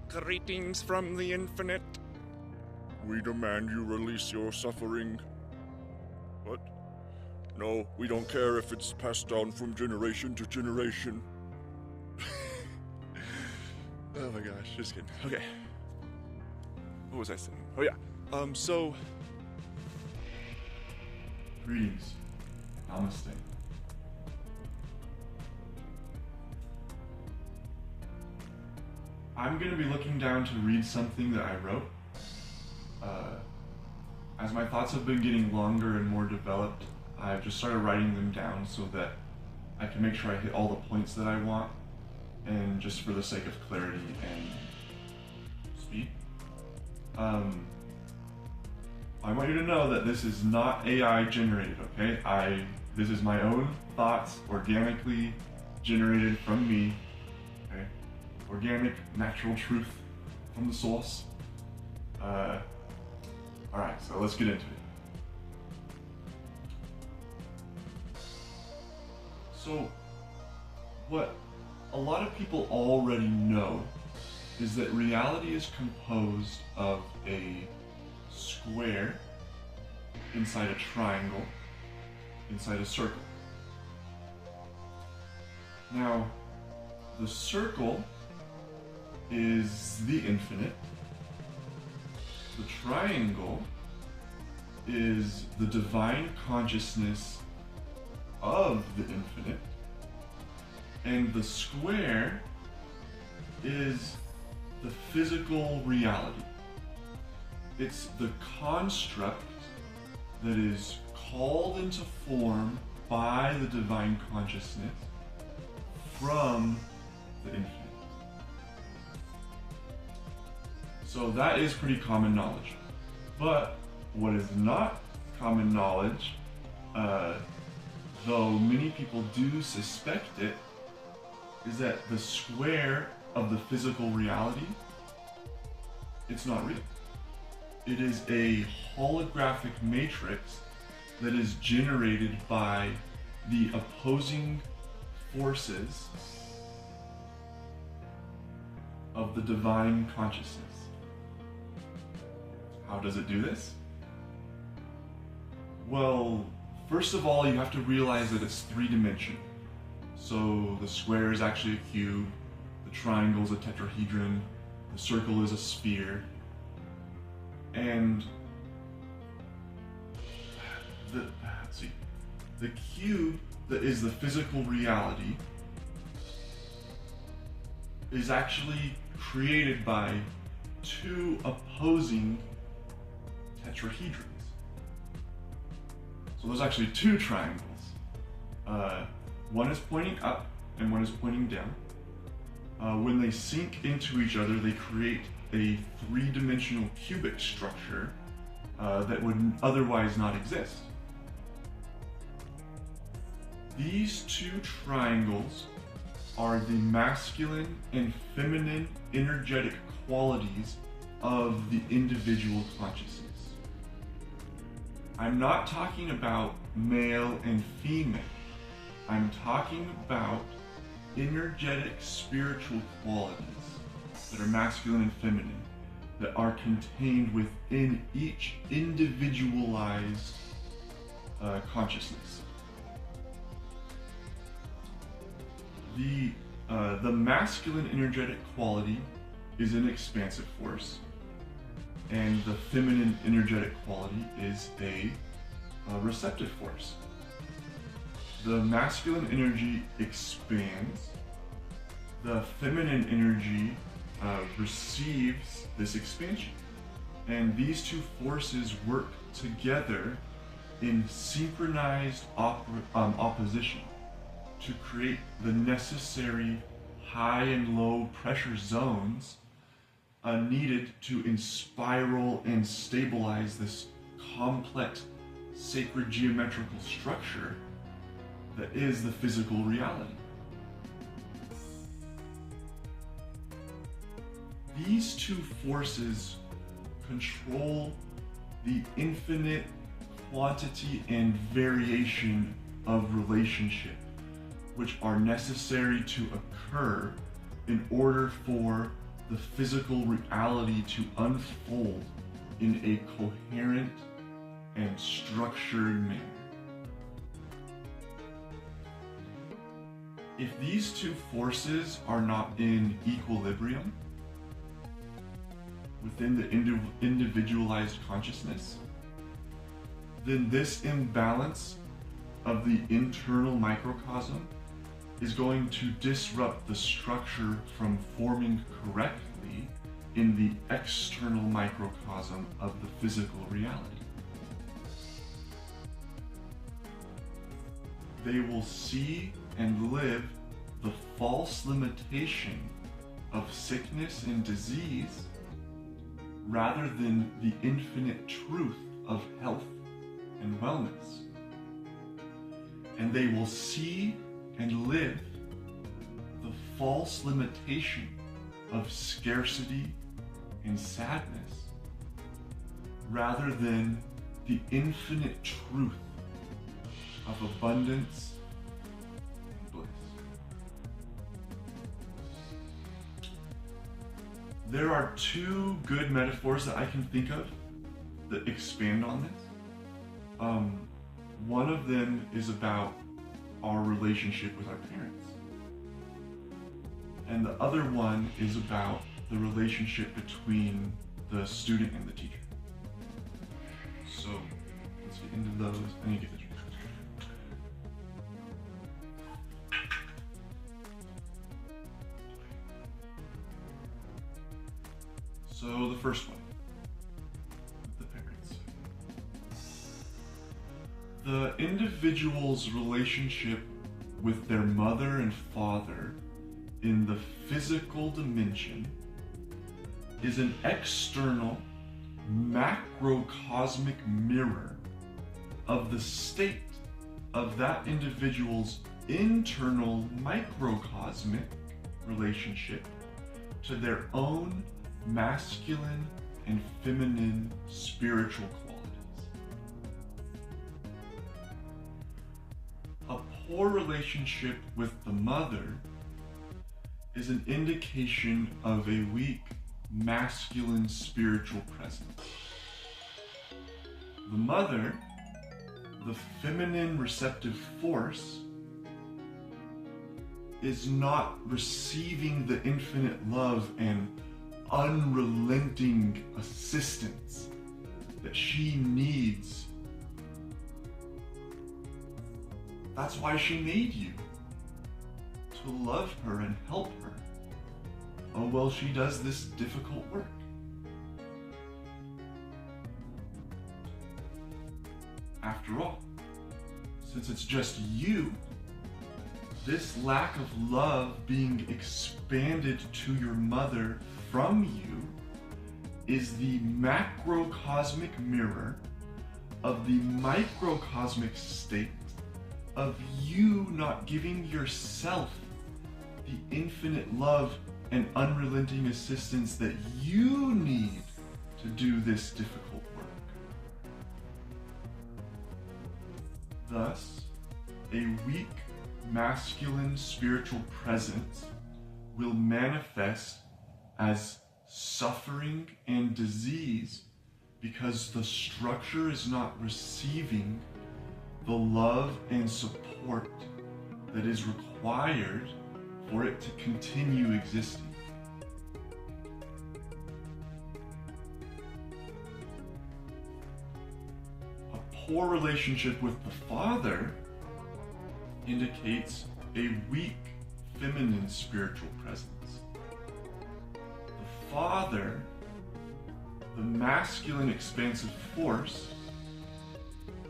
Greetings from the infinite. We demand you release your suffering. What? No, we don't care if it's passed down from generation to generation. Oh my gosh, just kidding. Okay. What was I saying? Oh yeah. So... Greetings. Namaste. I'm going to be looking down to read something that I wrote. As my thoughts have been getting longer and more developed, I've just started writing them down so that I can make sure I hit all the points that I want, and just for the sake of clarity and speed. I want you to know that this is not AI generated, okay? This is my own thoughts, organically generated from me, okay? Organic, natural truth from the source. Alright, so let's get into it. So, what a lot of people already know is that reality is composed of a square inside a triangle inside a circle. Now, the circle is the infinite. The triangle is the divine consciousness of the infinite. And the square is the physical reality. It's the construct that is called into form by the divine consciousness from the infinite. So that is pretty common knowledge. But what is not common knowledge, though many people do suspect it, is that the square of the physical reality, it's not real. It is a holographic matrix that is generated by the opposing forces of the divine consciousness. How does it do this? Well, first of all, you have to realize that it's three-dimensional. So the square is actually a cube, the triangle is a tetrahedron, the circle is a sphere, and the cube that is the physical reality is actually created by two opposing tetrahedrons. So there's actually two triangles. One is pointing up and one is pointing down. When they sink into each other, they create a three-dimensional cubic structure that would otherwise not exist. These two triangles are the masculine and feminine energetic qualities of the individual consciousness. I'm not talking about male and female. I'm talking about energetic spiritual qualities that are masculine and feminine, that are contained within each individualized consciousness. The masculine energetic quality is an expansive force, and the feminine energetic quality is a receptive force. The masculine energy expands, the feminine energy receives this expansion, and these two forces work together in synchronized opposition to create the necessary high and low pressure zones needed to spiral and stabilize this complex sacred geometrical structure that is the physical reality. These two forces control the infinite quantity and variation of relationship which are necessary to occur in order for the physical reality to unfold in a coherent and structured manner. If these two forces are not in equilibrium within the individualized consciousness, then this imbalance of the internal microcosm is going to disrupt the structure from forming correctly in the external microcosm of the physical reality. They will see and live the false limitation of sickness and disease rather than the infinite truth of health and wellness. And they will see and live the false limitation of scarcity and sadness rather than the infinite truth of abundance and bliss. There are two good metaphors that I can think of that expand on this. One of them is about our relationship with our parents. And the other one is about the relationship between the student and the teacher. So let's get into those. I need to get this. So the first one, the parents. The individual's relationship with their mother and father in the physical dimension is an external macrocosmic mirror of the state of that individual's internal microcosmic relationship to their own masculine and feminine spiritual qualities. A poor relationship with the mother is an indication of a weak masculine spiritual presence. The mother, the feminine receptive force, is not receiving the infinite love and unrelenting assistance that she needs. That's why she made you, to love her and help her. Oh, well, she does this difficult work. After all, since it's just you, this lack of love being expanded to your mother from you is the macrocosmic mirror of the microcosmic state of you not giving yourself the infinite love and unrelenting assistance that you need to do this difficult work. Thus, a weak masculine spiritual presence will manifest as suffering and disease because the structure is not receiving the love and support that is required for it to continue existing. A poor relationship with the father indicates a weak feminine spiritual presence. The father, the masculine expansive force,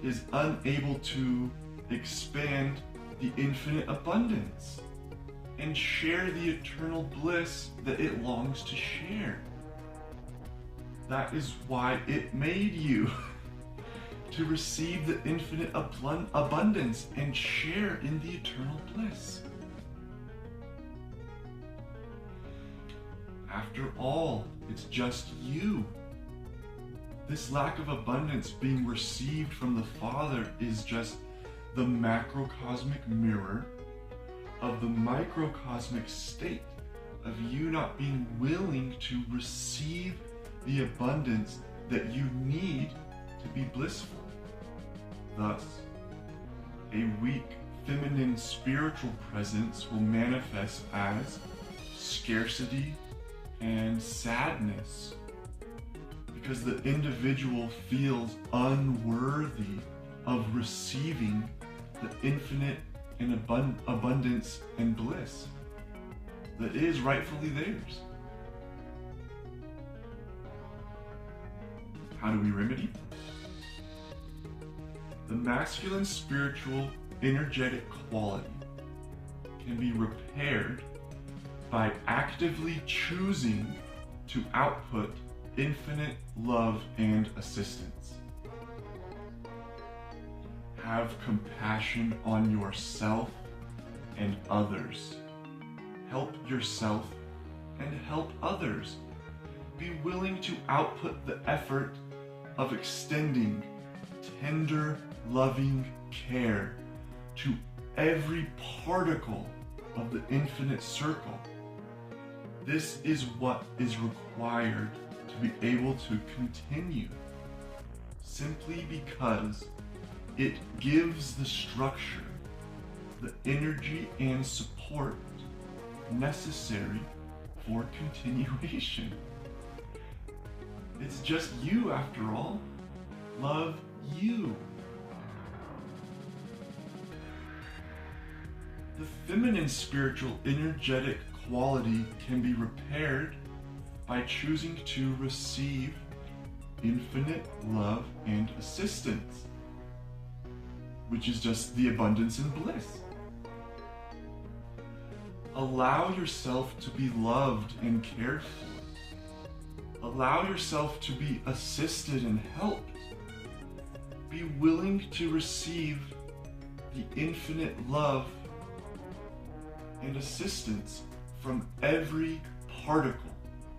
is unable to expand the infinite abundance and share the eternal bliss that it longs to share. That is why it made you, to receive the infinite abundance and share in the eternal bliss. After all, it's just you. This lack of abundance being received from the Father is just the macrocosmic mirror of the microcosmic state of you not being willing to receive the abundance that you need to be blissful. Thus, a weak feminine spiritual presence will manifest as scarcity and sadness, because the individual feels unworthy of receiving the infinite and abundance and bliss that is rightfully theirs. How do we remedy? The masculine spiritual energetic quality can be repaired by actively choosing to output infinite love and assistance. Have compassion on yourself and others. Help yourself and help others. Be willing to output the effort of extending tender, loving care to every particle of the infinite circle. This is what is required to be able to continue, simply because it gives the structure, the energy and support necessary for continuation. It's just you after all. Love you. The feminine spiritual energetic quality can be repaired by choosing to receive infinite love and assistance, which is just the abundance and bliss. Allow yourself to be loved and cared for. Allow yourself to be assisted and helped. Be willing to receive the infinite love and assistance from every particle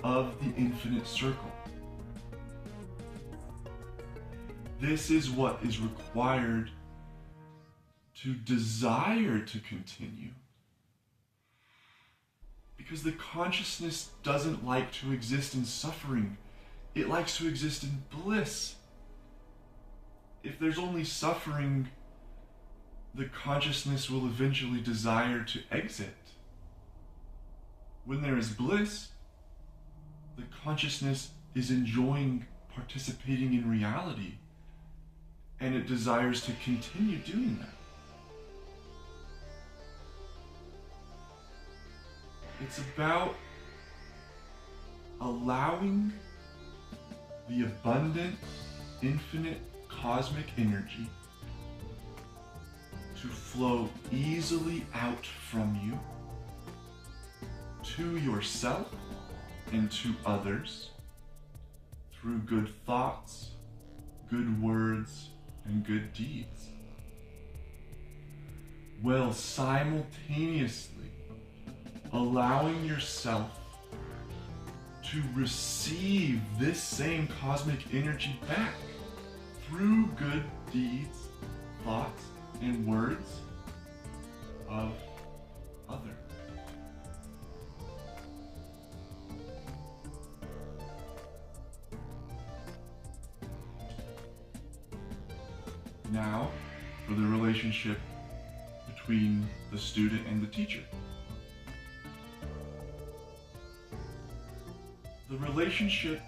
of the infinite circle. This is what is required to desire to continue. Because the consciousness doesn't like to exist in suffering. It likes to exist in bliss. If there's only suffering, the consciousness will eventually desire to exit. When there is bliss, the consciousness is enjoying participating in reality, and it desires to continue doing that. It's about allowing the abundant, infinite cosmic energy to flow easily out from you to yourself and to others through good thoughts, good words, and good deeds, while simultaneously allowing yourself to receive this same cosmic energy back through good deeds, thoughts, and words of others. Now, for the relationship between the student and the teacher. The relationship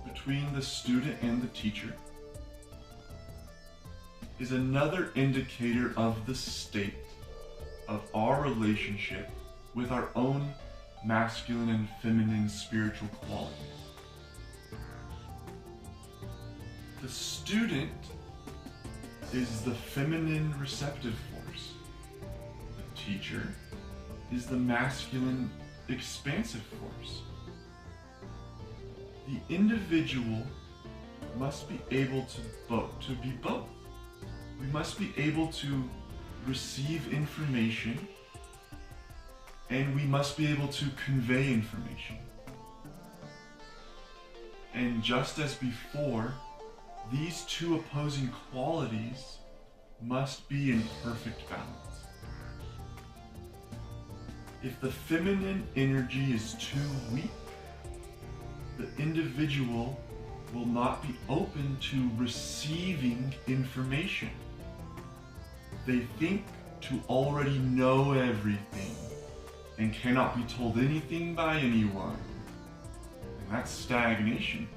between the student and the teacher is another indicator of the state of our relationship with our own masculine and feminine spiritual qualities. The student is the feminine receptive force. The teacher is the masculine expansive force. The individual must be able to be both. We must be able to receive information, and we must be able to convey information. And just as before, these two opposing qualities must be in perfect balance. If the feminine energy is too weak, the individual will not be open to receiving information. They think to already know everything and cannot be told anything by anyone. And that's stagnation.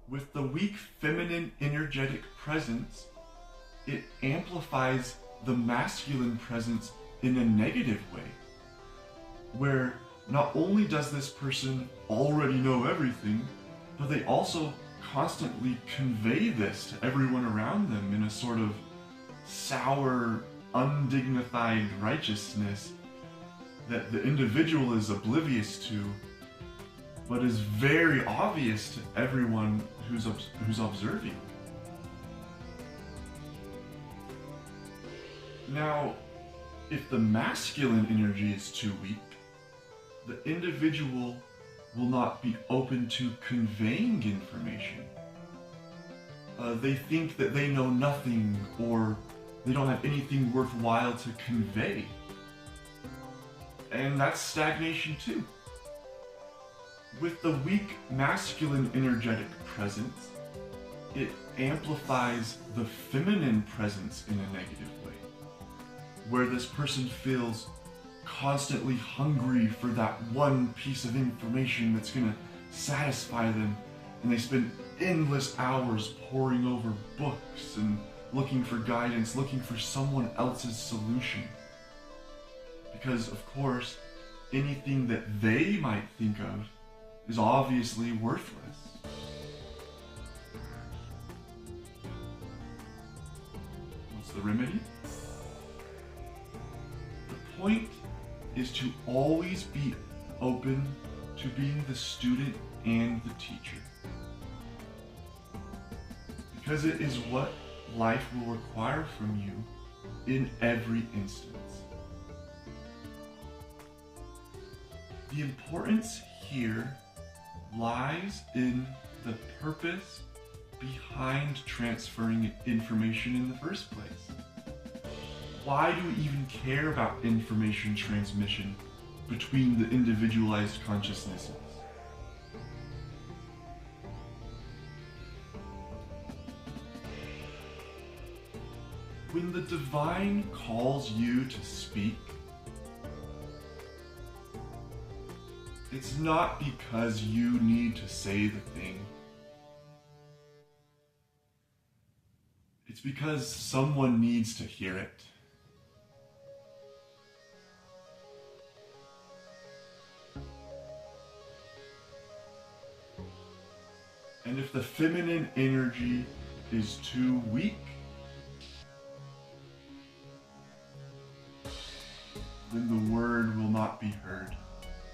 With the weak feminine energetic presence, it amplifies the masculine presence in a negative way, where not only does this person already know everything, but they also constantly convey this to everyone around them in a sort of sour, undignified righteousness that the individual is oblivious to, but is very obvious to everyone who's observing. Now, if the masculine energy is too weak, the individual will not be open to conveying information. They think that they know nothing, or they don't have anything worthwhile to convey. And that's stagnation too. With the weak masculine energetic presence, it amplifies the feminine presence in a negative way, where this person feels constantly hungry for that one piece of information that's going to satisfy them, and they spend endless hours poring over books and looking for guidance, looking for someone else's solution. Because, of course, anything that they might think of is obviously worthless. What's the remedy? The point is to always be open to being the student and the teacher. Because it is what life will require from you in every instance. The importance here lies in the purpose behind transferring information in the first place. Why do we even care about information transmission between the individualized consciousnesses? When the divine calls you to speak, it's not because you need to say the thing. It's because someone needs to hear it. And if the feminine energy is too weak, then the word will not be heard,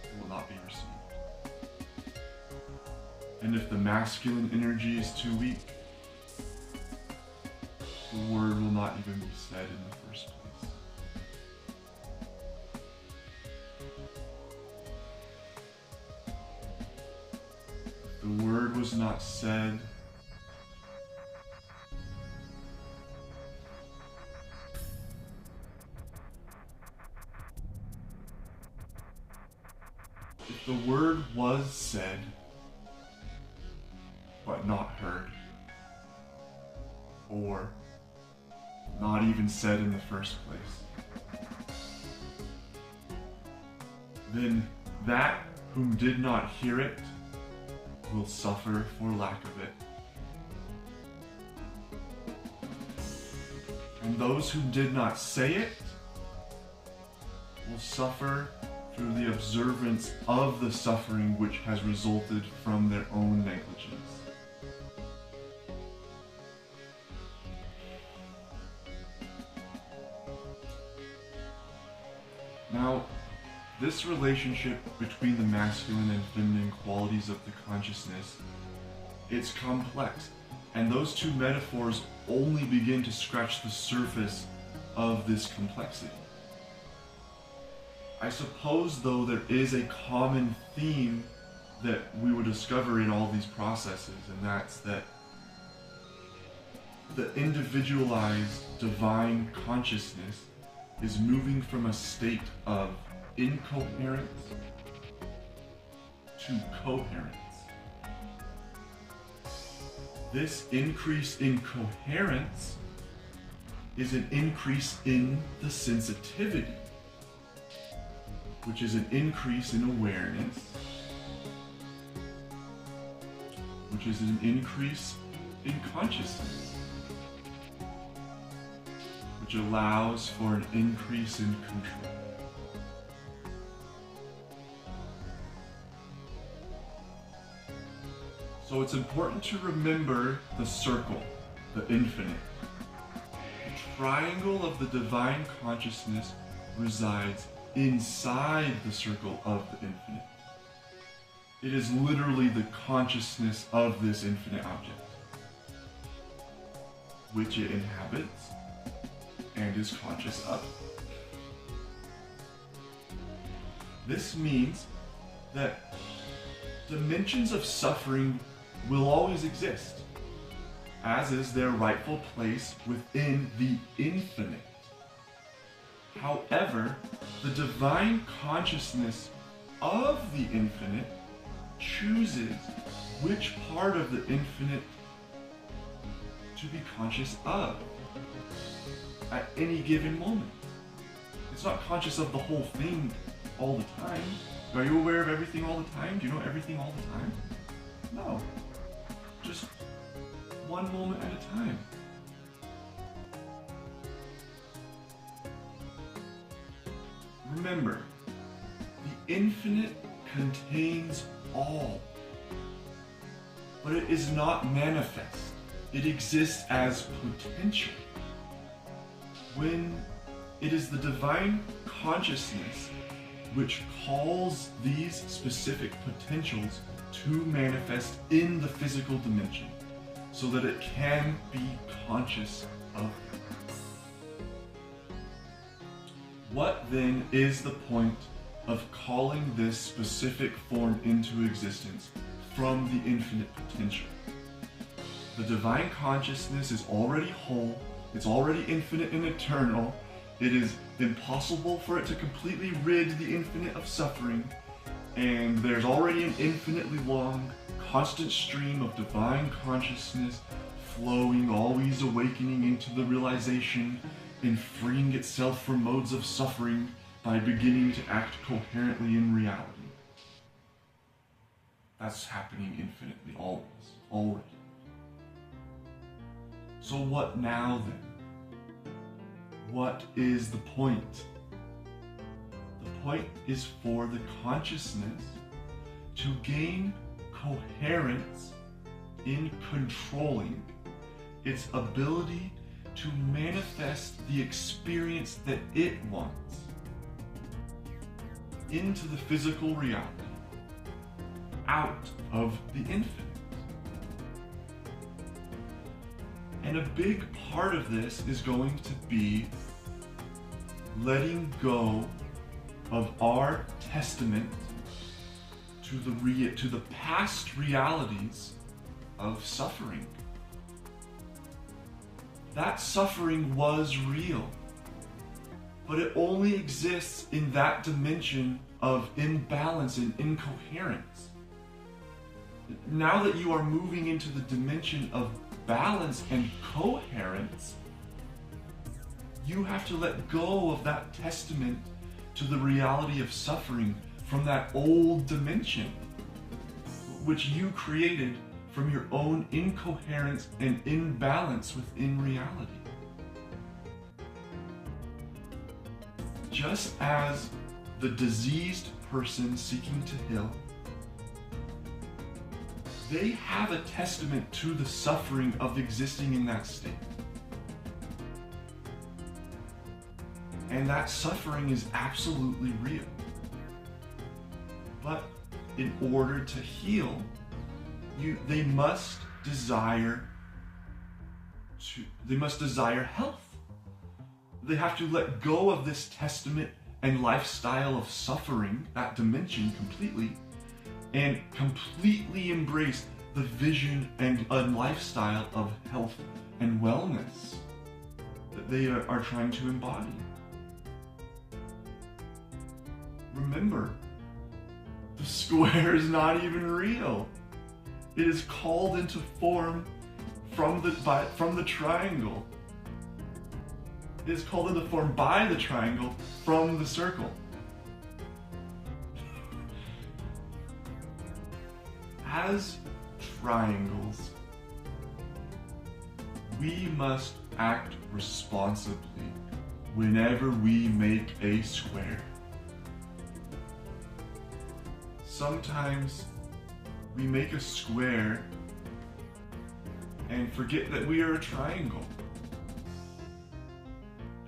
it will not be received. And if the masculine energy is too weak, the word will not even be said in the first place. If the word was not said, if the word was said, but not heard, or not even said in the first place, then that whom did not hear it will suffer for lack of it. And those who did not say it will suffer through the observance of the suffering which has resulted from their own negligence. Now, this relationship between the masculine and feminine qualities of the consciousness, it's complex, and those two metaphors only begin to scratch the surface of this complexity. I suppose, though, there is a common theme that we would discover in all these processes, and that's that the individualized divine consciousness is moving from a state of incoherence to coherence. This increase in coherence is an increase in the sensitivity, which is an increase in awareness, which is an increase in consciousness, which allows for an increase in control. So it's important to remember the circle, the infinite. The triangle of the divine consciousness resides inside the circle of the infinite. It is literally the consciousness of this infinite object, which it inhabits and is conscious of. This means that dimensions of suffering will always exist, as is their rightful place within the infinite. However, the divine consciousness of the infinite chooses which part of the infinite to be conscious of at any given moment. It's not conscious of the whole thing all the time. Are you aware of everything all the time? Do you know everything all the time? No. Just one moment at a time. Remember, the infinite contains all, but it is not manifest. It exists as potential. When it is the divine consciousness which calls these specific potentials to manifest in the physical dimension so that it can be conscious of them. What then is the point of calling this specific form into existence from the infinite potential? The divine consciousness is already whole, it's already infinite and eternal. It is impossible for it to completely rid the infinite of suffering, and there's already an infinitely long, constant stream of divine consciousness flowing, always awakening into the realization and freeing itself from modes of suffering by beginning to act coherently in reality. That's happening infinitely, always, already. So what now then? What is the point? The point is for the consciousness to gain coherence in controlling its ability to manifest the experience that it wants into the physical reality, out of the infinite. And a big part of this is going to be letting go of our testament to the past realities of suffering. That suffering was real, but it only exists in that dimension of imbalance and incoherence. Now that you are moving into the dimension of balance and coherence, you have to let go of that testament to the reality of suffering from that old dimension, which you created from your own incoherence and imbalance within reality. Just as the diseased person seeking to heal, they have a testament to the suffering of existing in that state. And that suffering is absolutely real. But in order to heal, they must desire health. They have to let go of this testament and lifestyle of suffering, that dimension completely, and completely embrace the vision and a lifestyle of health and wellness that they are trying to embody. remember, the square is not even real. It is called into form from the triangle. It is called into form by the triangle from the circle. As triangles, we must act responsibly whenever we make a square. Sometimes we make a square and forget that we are a triangle.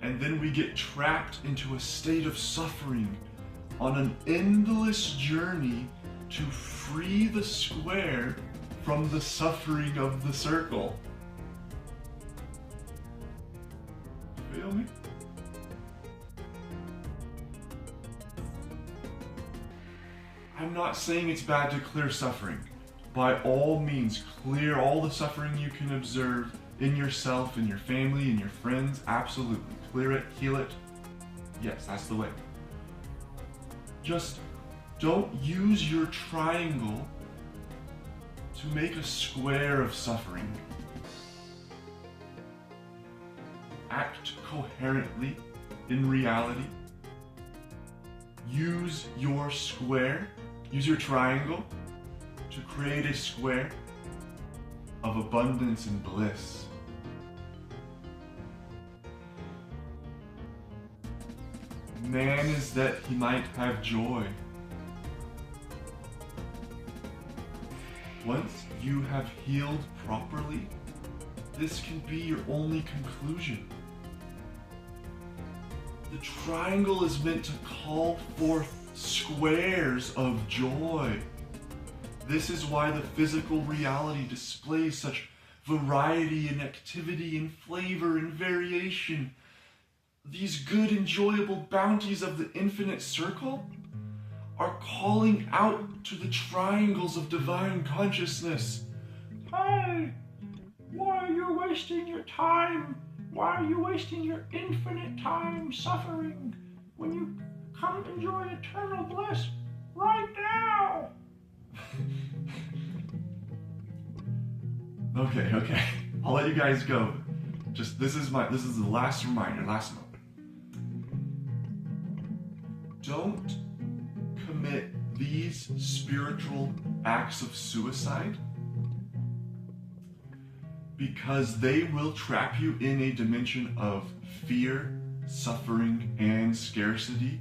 And then we get trapped into a state of suffering on an endless journey to free the square from the suffering of the circle. Feel me? I'm not saying it's bad to clear suffering. By all means, clear all the suffering you can observe in yourself, in your family, in your friends. Absolutely. Clear it, heal it. Yes, that's the way. Just don't use your triangle to make a square of suffering. Act coherently in reality. Use your square, use your triangle to create a square of abundance and bliss. Man is that he might have joy. Once you have healed properly, this can be your only conclusion. The triangle is meant to call forth squares of joy. This is why the physical reality displays such variety and activity and flavor and variation. These good, enjoyable bounties of the infinite circle are calling out to the triangles of divine consciousness. Hey, why are you wasting your time? Why are you wasting your infinite time suffering when you come enjoy eternal bliss right now? Okay. I'll let you guys go. Just this is the last reminder, last note. Don't commit these spiritual acts of suicide because they will trap you in a dimension of fear, suffering, and scarcity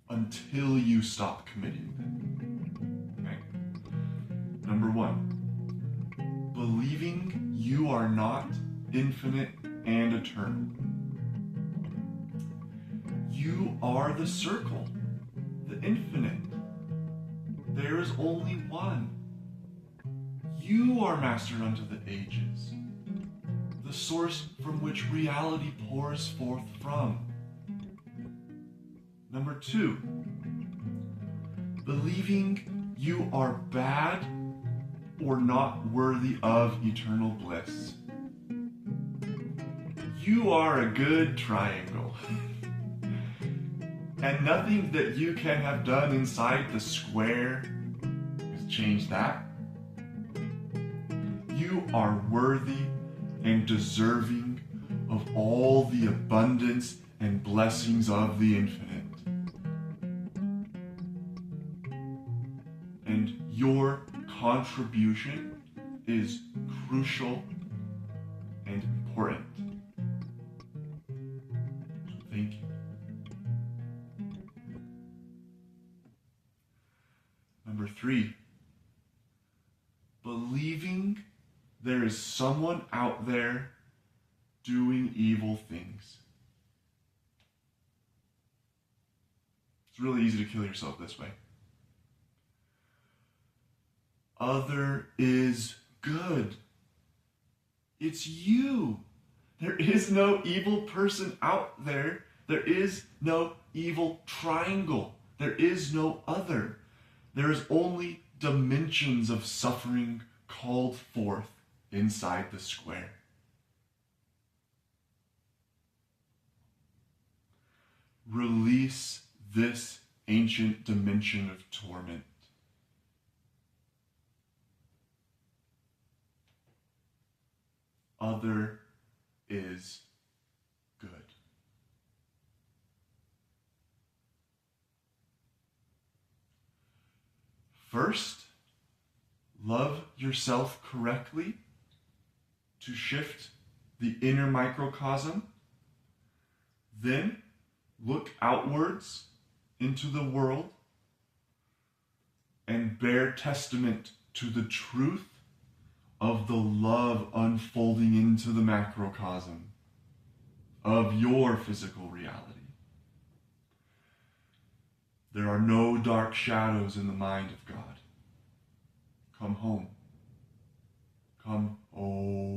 until you stop committing them. Okay? Number one, believing you are not infinite and eternal. You are the circle, the infinite. There is only one. You are master unto the ages, the source from which reality pours forth from. Number two, believing you are bad or not worthy of eternal bliss. You are a good triangle. And nothing that you can have done inside the square has changed that. You are worthy and deserving of all the abundance and blessings of the infinite. And your contribution is crucial and important. Thank you. Number three, believing there is someone out there doing evil things. It's really easy to kill yourself this way. Other is good. It's you. There is no evil person out there. There is no evil triangle. There is no other. There is only dimensions of suffering called forth inside the square. Release this ancient dimension of torment. Other is good. First, love yourself correctly to shift the inner microcosm. Then, look outwards into the world and bear testament to the truth of the love unfolding into the macrocosm of your physical reality. There are no dark shadows in the mind of God. Come home. Come home.